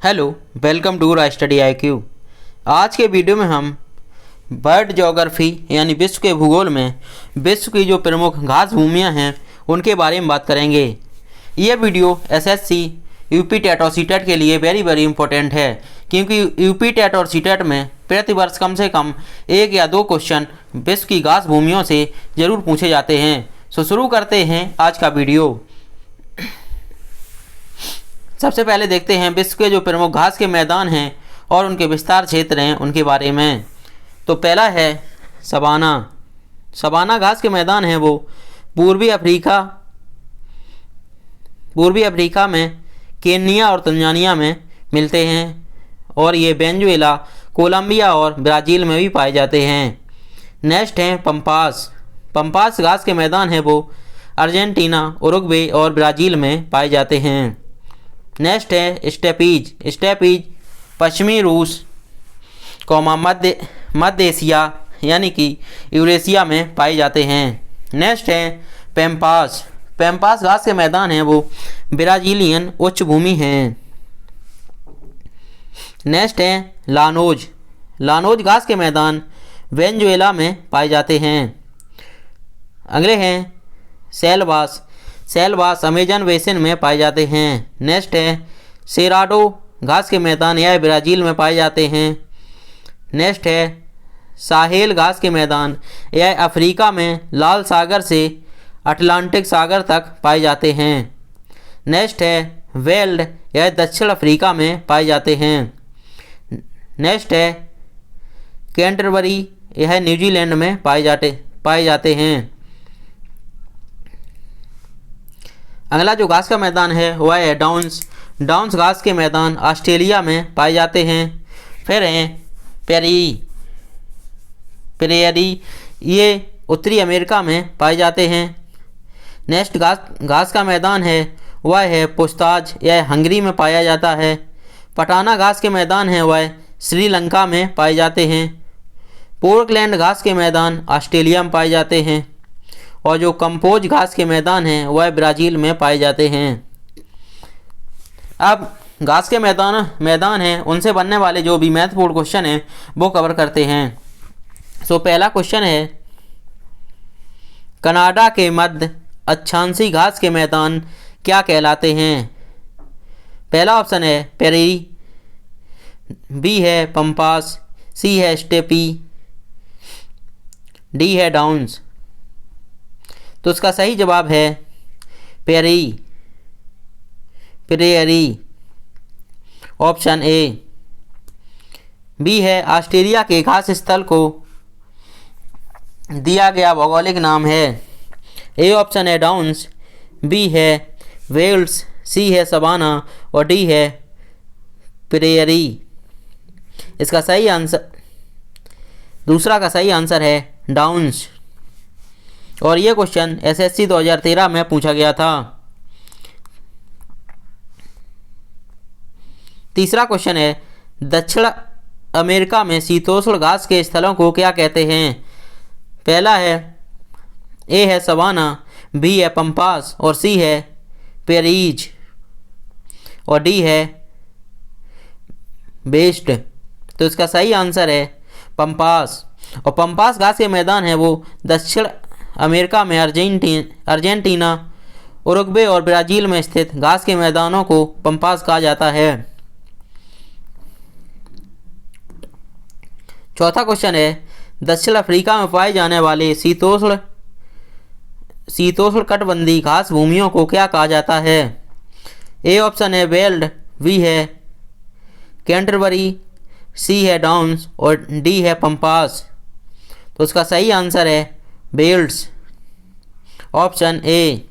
Hello, welcome to Rai study IQ। आज के video में हम बर्ड ज्योग्राफी यानी विश्व के भूगोल में विश्व की जो प्रमुख घास भूमियाँ हैं उनके बारे में बात करेंगे। यह वीडियो SSC, यूपी टेट और सीटेट के लिए वेरी इंपॉर्टेंट है, क्योंकि यूपी टेट और सीटेट में प्रतिवर्ष कम से कम 1 या 2 क्वेश्चन विश्व की घास भूमियों से ज़रूर पूछे जाते हैं। सो शुरू करते हैं आज का वीडियो। सबसे पहले देखते हैं विश्व के जो प्रमुख घास के मैदान हैं और उनके विस्तार क्षेत्र हैं उनके बारे में। तो पहला है सवाना। सवाना घास के मैदान हैं वो पूर्वी अफ्रीका में केन्या और तंजानिया में मिलते हैं, और ये वेनेजुएला, कोलंबिया और ब्राज़ील में भी पाए जाते हैं। नेक्स्ट हैं पंपास। पंपास घास के मैदान हैं वो अर्जेंटीना, उरुग्वे और ब्राज़ील में पाए जाते हैं। नेक्स्ट है स्टेपीज। स्टेपीज पश्चिमी रूस, मध्य एशिया यानी कि यूरेशिया में पाए जाते हैं। नेक्स्ट है पैम्पास। पैम्पास घास के मैदान हैं वो ब्राज़ीलियन उच्च भूमि हैं। नेक्स्ट है लानोज। लानोज घास के मैदान वेनेजुएला में पाए जाते हैं। अगले हैं सेलवास। सेलवास अमेजन बेसिन में पाए जाते हैं। नेक्स्ट है सेराडो घास के मैदान, यह ब्राज़ील में पाए जाते हैं। नेक्स्ट है साहेल घास के मैदान, यह अफ्रीका में लाल सागर से अटलांटिक सागर तक पाए जाते हैं। नेक्स्ट है वेल्ड, यह दक्षिण अफ्रीका में पाए जाते हैं। नेक्स्ट है कैंटरबरी, यह न्यूजीलैंड में पाए जाते हैं। अगला जो घास का मैदान है वह है डाउन्स। डाउन्स घास के मैदान ऑस्ट्रेलिया में पाए जाते हैं। फिर हैं प्रेयरी, ये उत्तरी अमेरिका में पाए जाते हैं। नेक्स्ट घास का मैदान है वह है पुस्ताज, यह हंगरी में पाया जाता है। पटाना घास के मैदान है वह श्रीलंका में पाए जाते हैं। पोर्टलैंड घास के मैदान ऑस्ट्रेलिया में पाए जाते हैं, और जो कंपोज घास के मैदान हैं वह ब्राज़ील में पाए जाते हैं। अब घास के मैदान हैं उनसे बनने वाले जो भी महत्वपूर्ण क्वेश्चन हैं वो कवर करते हैं। सो पहला क्वेश्चन है कनाडा के मध्य अक्षांशी घास के मैदान क्या कहलाते हैं? पहला ऑप्शन है प्रेरी, बी है पंपास, सी है स्टेपी, डी है डाउन्स। तो इसका सही जवाब है प्रेयरी, ऑप्शन ए। बी है ऑस्ट्रेलिया के घास स्थल को दिया गया भौगोलिक नाम है। ए ऑप्शन है डाउन्स, बी है वेल्स, सी है सवाना और डी है प्रेयरी। इसका सही आंसर, दूसरा का सही आंसर है डाउन्स, और ये क्वेश्चन SSC 2013 में पूछा गया था। तीसरा क्वेश्चन है दक्षिण अमेरिका में शीतोष्ण घास के स्थलों को क्या कहते हैं? पहला है ए है सवाना, बी है पंपास और सी है प्रेरीज और डी है बेस्ट। तो इसका सही आंसर है पंपास, और पंपास घास के मैदान है वो दक्षिण अमेरिका में अर्जेंटीना, उरुग्वे और ब्राज़ील में स्थित घास के मैदानों को पंपास कहा जाता है। चौथा क्वेश्चन है दक्षिण अफ्रीका में पाए जाने वाले शीतोष्ण कटिबंधीय घास भूमियों को क्या कहा जाता है? ए ऑप्शन है वेल्ड, बी है कैंटरबरी, सी है डाउन्स और डी है पंपास। तो उसका सही आंसर है बेल्ट्स, ऑप्शन ए।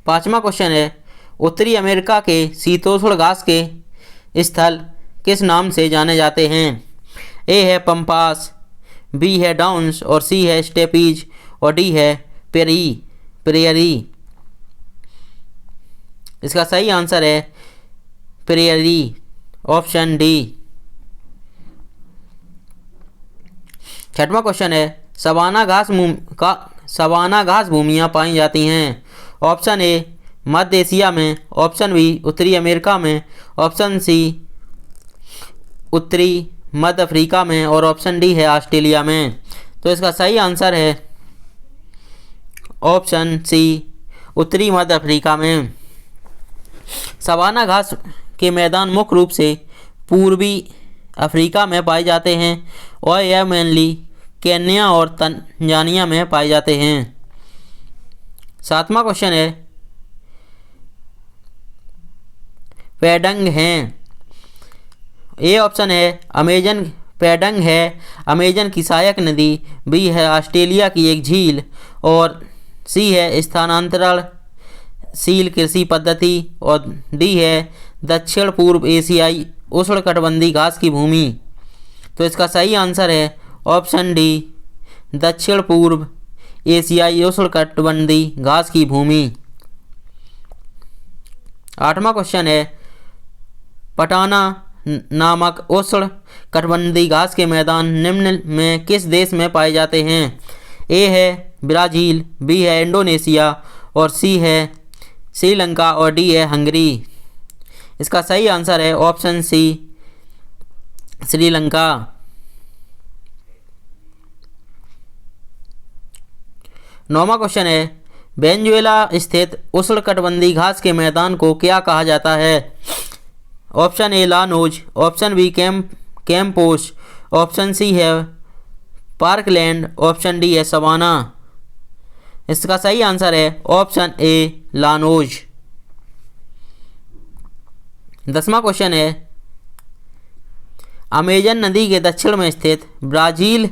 पांचवा क्वेश्चन है उत्तरी अमेरिका के शीतोष्ण घास के स्थल किस नाम से जाने जाते हैं? ए है पंपास, बी है डाउन्स और सी है स्टेपीज और डी है प्रेयरी। इसका सही आंसर है प्रेयरी, ऑप्शन डी। छठवां क्वेश्चन है सवाना घास भूमियाँ पाई जाती हैं। ऑप्शन ए मध्य एशिया में, ऑप्शन बी उत्तरी अमेरिका में, ऑप्शन सी उत्तरी मध्य अफ्रीका में और ऑप्शन डी है ऑस्ट्रेलिया में। तो इसका सही आंसर है ऑप्शन सी उत्तरी मध्य अफ्रीका में। सवाना घास के मैदान मुख्य रूप से पूर्वी अफ्रीका में पाए जाते हैं और यह मेनली केन्या और तंजानिया में पाए जाते हैं। 7वां क्वेश्चन है पेडंग हैं। ए ऑप्शन है अमेजन, पेडंग है अमेजन की सहायक नदी, बी है ऑस्ट्रेलिया की एक झील और सी है स्थानांतरणशील कृषि पद्धति और डी है दक्षिण पूर्व एशियाई उष्णकटिबंधीय घास की भूमि। तो इसका सही आंसर है ऑप्शन डी दक्षिण पूर्व एशियाई उष्णकटिबंधीय घास की भूमि। 8वां क्वेश्चन है पटाना नामक उष्णकटिबंधीय घास के मैदान निम्न में किस देश में पाए जाते हैं? ए है ब्राज़ील, बी है इंडोनेशिया और सी है श्रीलंका और डी है हंगरी। इसका सही आंसर है ऑप्शन सी श्रीलंका। 9वां क्वेश्चन है वेनेजुएला स्थित उष्णकटिबंधीय घास के मैदान को क्या कहा जाता है? Option A llanos, option B campos, option C है पार्कलैंड, ऑप्शन डी है सवाना। इसका सही आंसर है ऑप्शन ए लानोज। 10वां क्वेश्चन है अमेजन नदी के दक्षिण में स्थित ब्राज़ील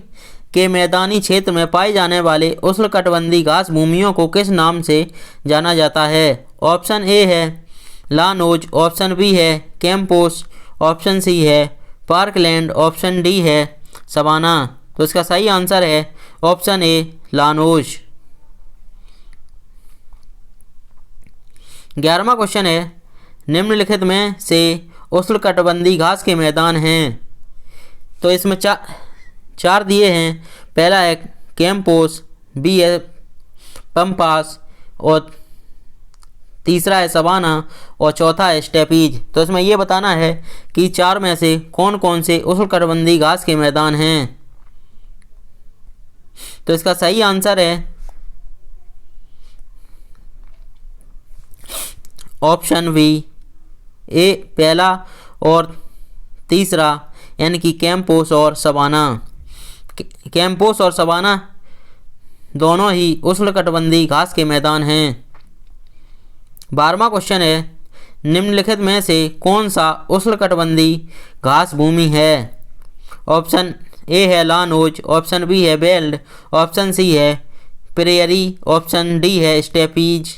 के मैदानी क्षेत्र में पाए जाने वाले उष्णकटिबंधीय घास भूमियों को किस नाम से जाना जाता है? ऑप्शन ए है लानोज, ऑप्शन बी है कैम्पोस, ऑप्शन सी है पार्कलैंड, ऑप्शन डी है सवाना। तो इसका सही आंसर है ऑप्शन ए लानोज। 11वां क्वेश्चन है निम्नलिखित में से उष्णकटिबंधीय घास के मैदान हैं। तो इसमें चार दिए हैं। पहला है कैम्पोस, बी है पम्पास और तीसरा है सवाना और चौथा है स्टेपीज। तो इसमें यह बताना है कि चार में से कौन कौन से उष्णकटिबंधीय घास के मैदान हैं। तो इसका सही आंसर है ऑप्शन बी ए पहला और तीसरा यानी कि कैम्पोस और सवाना। कैम्पोस और सवाना दोनों ही उष्णकटिबंधीय घास के मैदान हैं। 12वां क्वेश्चन है निम्नलिखित में से कौन सा उष्णकटिबंधीय घास भूमि है? ऑप्शन ए है लानोज, ऑप्शन बी है बेल्ट, ऑप्शन सी है प्रेयरी, ऑप्शन डी है स्टेपीज।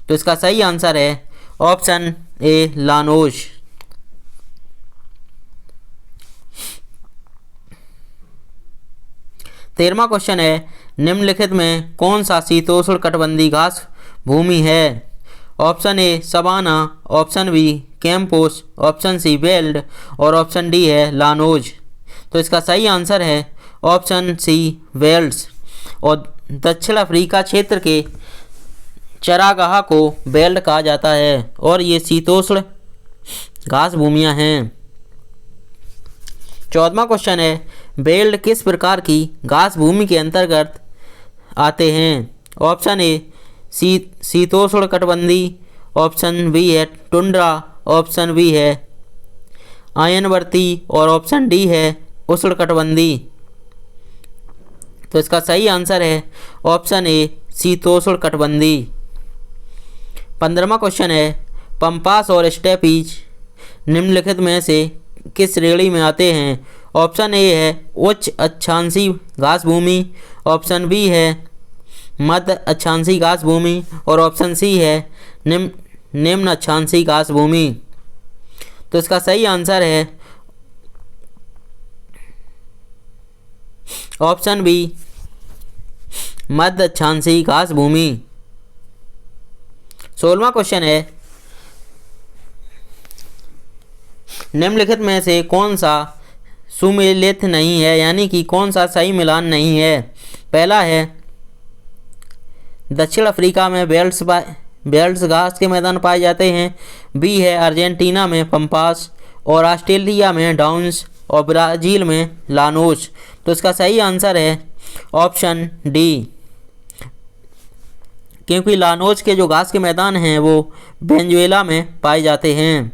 तो इसका सही आंसर है ऑप्शन ए लानोज। 13वां क्वेश्चन है निम्नलिखित में कौन सा शीतोष्णकटिबंधीय घास भूमि है? Option A savanna, option B campos, option C belt और ऑप्शन डी है लानोज। तो इसका सही आंसर है ऑप्शन सी वेल्स। और दक्षिण अफ्रीका क्षेत्र के चरागाह को बेल्ट कहा जाता है और ये शीतोष्ण घास भूमियाँ हैं। 14वां क्वेश्चन है बेल्ट किस प्रकार की घास भूमि के अंतर्गत आते हैं? ऑप्शन ए शीतोष्णकटिबंधीय, ऑप्शन बी है टुंड्रा, ऑप्शन बी है आयनवर्ती और ऑप्शन डी है उष्णकटिबंधीय। तो इसका सही आंसर है ऑप्शन ए शीतोष्णकटिबंधीय। 15वां क्वेश्चन है पम्पास और स्टेपीज निम्नलिखित में से किस श्रेणी में आते हैं? ऑप्शन ए है उच्च अक्षांशीय घास भूमि, ऑप्शन बी है मध्य अक्षांशीय घास भूमि और ऑप्शन सी है निम्न अक्षांशीय घास भूमि। तो इसका सही आंसर है ऑप्शन बी मध्य अक्षांशीय घास भूमि। 16वां क्वेश्चन है निम्नलिखित में से कौन सा सुमेलित नहीं है यानी कि कौन सा सही मिलान नहीं है? पहला है दक्षिण अफ्रीका में बेल्ट्स बेल्ट्स घास के मैदान पाए जाते हैं। बी है अर्जेंटीना में पंपास और ऑस्ट्रेलिया में डाउन्स और ब्राज़ील में लानोज। तो इसका सही आंसर है ऑप्शन डी, क्योंकि लानोज के जो घास के मैदान हैं वो वेनेजुएला में पाए जाते हैं।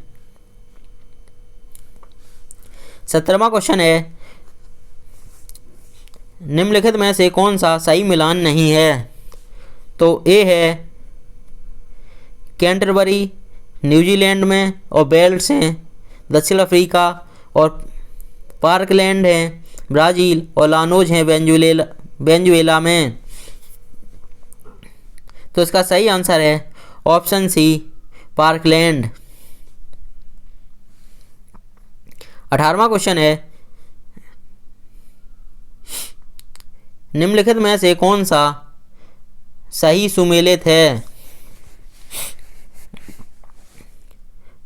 17वां क्वेश्चन है, निम्नलिखित में से कौन सा सही मिलान नहीं है? तो ए है कैंटरबरी न्यूजीलैंड में और बेल्ट्स हैं दक्षिण अफ्रीका और पार्कलैंड हैं ब्राज़ील और लानोज हैं वेनेजुएला में। तो इसका सही आंसर है ऑप्शन सी पार्कलैंड। 18वां क्वेश्चन है, निम्नलिखित में से कौन सा सही सुमेलित है?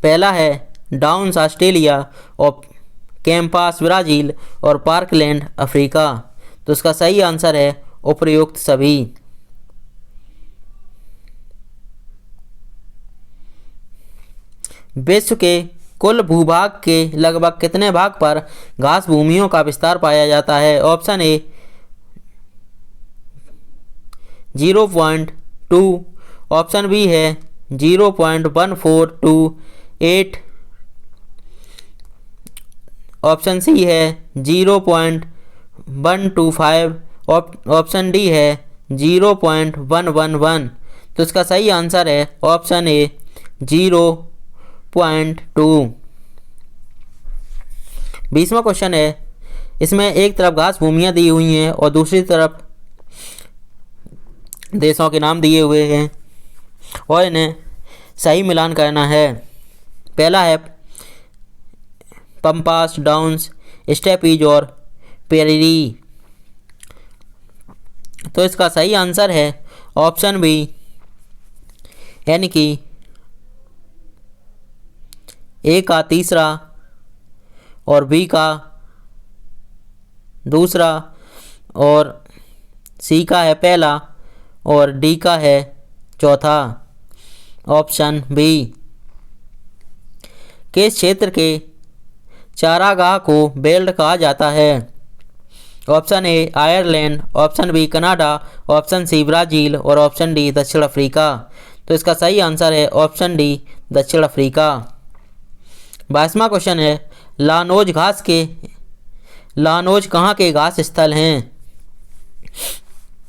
पहला है डाउन्स ऑस्ट्रेलिया और कैंपास ब्राज़ील और पार्कलैंड अफ्रीका। तो इसका सही आंसर है उपर्युक्त सभी। विश्व के कुल भूभाग के लगभग कितने भाग पर घास भूमियों का विस्तार पाया जाता है? ऑप्शन ए 0.2, ऑप्शन बी है 0.1428, ऑप्शन सी है 0.125, ऑप्शन डी है 0.111। तो इसका सही आंसर है ऑप्शन ए 0.2। 20वां क्वेश्चन है, इसमें एक तरफ घास भूमियाँ दी हुई हैं और दूसरी तरफ देशों के नाम दिए हुए हैं और इन्हें सही मिलान करना है। पहला है पंपास, डाउन्स, स्टेपीज और पेरेरी। तो इसका सही आंसर है ऑप्शन बी, यानी कि ए का तीसरा और बी का दूसरा और सी का है पहला और डी का है चौथा, ऑप्शन बी। किस क्षेत्र के चारागाह को बेल्ट कहा जाता है? Option A Ireland, option B Canada, option C Brazil और ऑप्शन डी दक्षिण अफ्रीका। तो इसका सही आंसर है ऑप्शन डी दक्षिण अफ्रीका। 22वां क्वेश्चन है, लानोज कहाँ के घास स्थल हैं?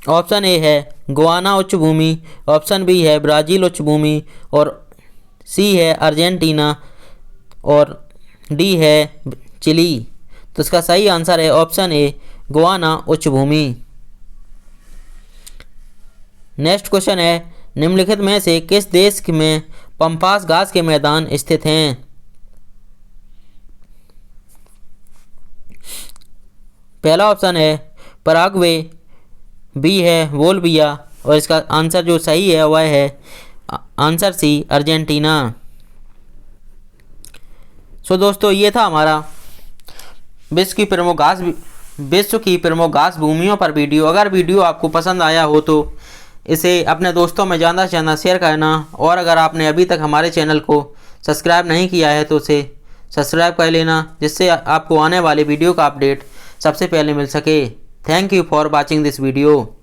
ऑप्शन ए है गुआना उच्च भूमि, ऑप्शन बी है ब्राज़ील उच्च भूमि और सी है अर्जेंटीना और डी है चिली। तो इसका सही आंसर है ऑप्शन ए गुआना उच्च भूमि। नेक्स्ट क्वेश्चन है, निम्नलिखित में से किस देश में पंपास घास के मैदान स्थित हैं? पहला ऑप्शन है पराग्वे, बी है बोल्विया और इसका आंसर जो सही है वह है आंसर सी अर्जेंटीना। सो दोस्तों, ये था हमारा विश्व की प्रमुख घास भूमियों पर वीडियो। अगर वीडियो आपको पसंद आया हो तो इसे अपने दोस्तों में ज़्यादा से ज़्यादा शेयर करना और अगर आपने अभी तक हमारे चैनल को सब्सक्राइब नहीं किया है तो उसे सब्सक्राइब कर लेना, जिससे आपको आने वाली वीडियो का अपडेट सबसे पहले मिल सके। Thank you for watching this video.